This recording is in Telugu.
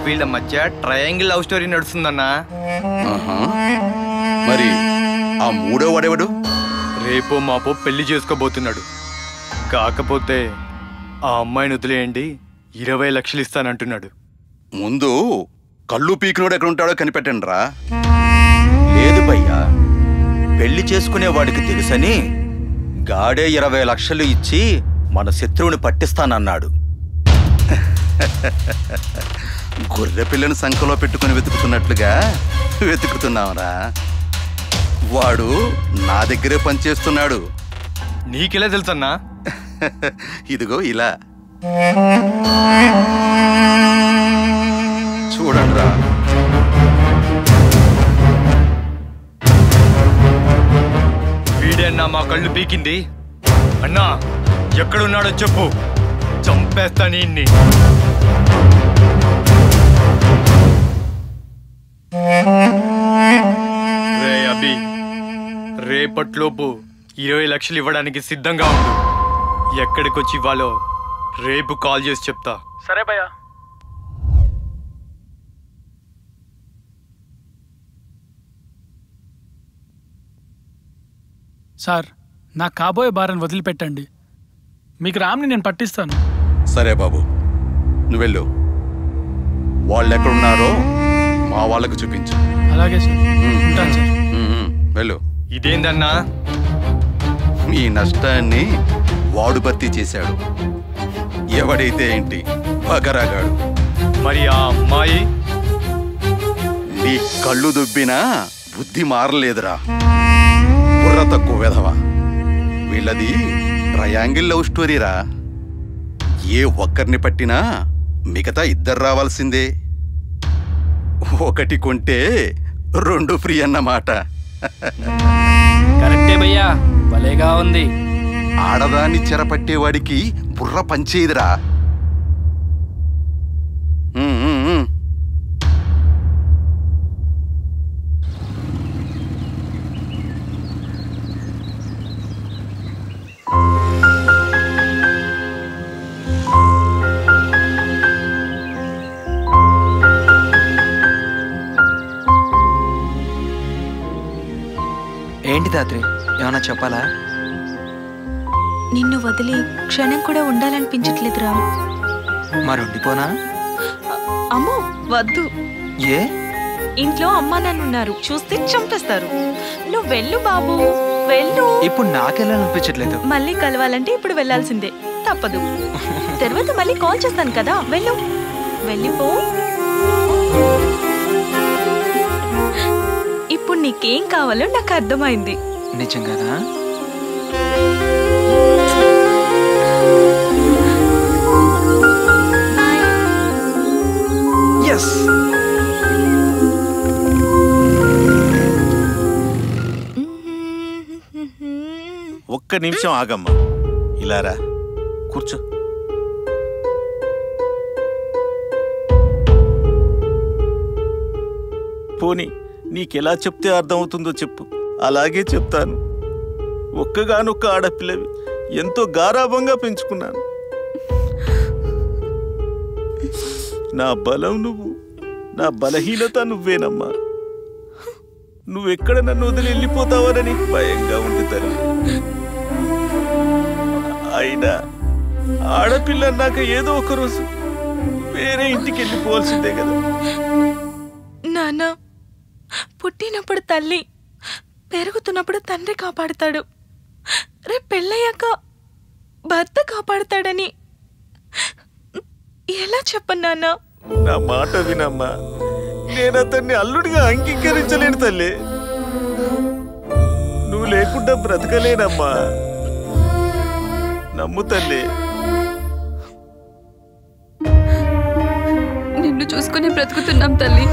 వీళ్ళ మధ్య ట్రయాంగిల్ లవ్ స్టోరీ నడుస్తుందన్నా. మరి ఆ మూడో వాడేవాడు? రేపో మాపో పెళ్లి చేసుకోబోతున్నాడు. కాకపోతే ఆ అమ్మాయిని వదిలేయండి, 20 లక్షలు ఇస్తానంటున్నాడు. ముందు కళ్ళు పీకినోడు ఎక్కడ ఉంటాడో కనిపెట్టండి రా. లేదు భయ్యా, పెళ్లి చేసుకునే వాడికి తెలుసని గాడే 20 లక్షలు ఇచ్చి మన శత్రువుని పట్టిస్తానన్నాడు. గొర్రె పిల్లని సంఖలో పెట్టుకుని వెతుకుతున్నట్లుగా వెతుకుతున్నావురా. వాడు నా దగ్గరే పనిచేస్తున్నాడు. నీకెలా తెలుసన్నా? ఇదిగో ఇలా చూడండిరా. వీడన్నా మా కళ్ళు పీకింది. అన్నా ఎక్కడున్నాడో చెప్పు, చంపేస్తా నిన్ని. రే అభి, రేపట్లోపు 20 లక్షలు ఇవ్వడానికి సిద్ధంగా ఉండు. ఎక్కడికొచ్చి ఇవ్వాలో రేపు కాల్ చేసి చెప్తా. సరే భయ్యా. సార్, నా కాబోయే భార్యను వదిలిపెట్టండి. మీకు రామ్ని నేను పట్టిస్తాను. సరే బాబు, నువ్వెళ్ళు. వాళ్ళు ఎక్కడున్నారో మా వాళ్ళకు చూపించు. అలాగే సార్, ఉంటాను సార్. వెళ్ళు. ఇదేందన్నా? మీ నష్టాన్ని వాడు భర్తీ చేశాడు. ఎవడైతే ఏంటి, బకరాగాడు. మరి ఆ అమ్మాయి? నీ కళ్ళు దుబ్బినా బుద్ధి మారలేదురా, బుర్ర తక్కువ వెధవా. వీళ్ళది ట్రయాంగిల్ లవ్ స్టోరీరా. ఏ ఒక్కరిని పట్టినా మిగతా ఇద్దరు రావాల్సిందే. ఒకటి కొంటే 2 ఫ్రీ అన్నమాట. కరెక్టే భయ్యా, భలేగా ఉంది. ఆడదాన్ని చెరపట్టేవాడికి బుర్ర పంచేదిరా. ఏంటి తాత్రి, ఏమన్నా చెప్పాలా? నిన్ను వదిలి క్షణం కూడా ఉండాలనిపించట్లేదురా. మరుండిపోనా? అమ్మో వద్దు. ఏ? ఇంట్లో అమ్మా నాన్న ఉన్నారు, చూస్తే చంపేస్తారు. నువ్వు వెళ్ళు బాబు, వెళ్ళు. ఇప్పుడు నాకెళ్ళాలనిపించట్లేదు. మళ్ళీ కలవాలంటే ఇప్పుడు వెళ్ళాల్సిందే, తప్పదు. తర్వాత మళ్ళీ కాల్ చేస్తాను కదా, వెళ్ళు. వెళ్ళిపో. ఇప్పుడు నీకేం కావాలో నాకు అర్థమైంది. నిజంగానా? ఎస్. ఒక్క నిమిషం ఆగమ్మా, ఇలారా కూర్చో. పోనీ నీకెలా చెప్తే అర్థమవుతుందో చెప్పు, అలాగే చెప్తాను. ఒక్కగానొక్క ఆడపిల్లవి, ఎంతో గారాభంగా పెంచుకున్నాను. నా బలం నువ్వు, నా బలహీనత నువ్వేనమ్మా. నువ్వెక్కడ నన్ను వదిలి వెళ్ళిపోతావని భయంగా ఉంది తల్లి. అయినా ఆడపిల్ల అన్నాక ఏదో ఒక రోజు వేరే ఇంటికి వెళ్ళిపోవాల్సిందే కదా. నాన్న, పుట్టినప్పుడు తల్లి, పెరుగుతున్నప్పుడు తండ్రి కాపాడుతాడు. రేపు పెళ్ళయ్యాక భర్త కాపాడుతాడని ఎలా చెప్పను నాన్న? నా మాట వినమ్మా, నేను అతన్ని అల్లుడిగా అంగీకరించలేను తల్లి. నువ్వు లేకుండా బ్రతకలేనమ్మా, నమ్ము తల్లి. నిన్ను చూసుకుని బ్రతుకుతున్నాం తల్లి.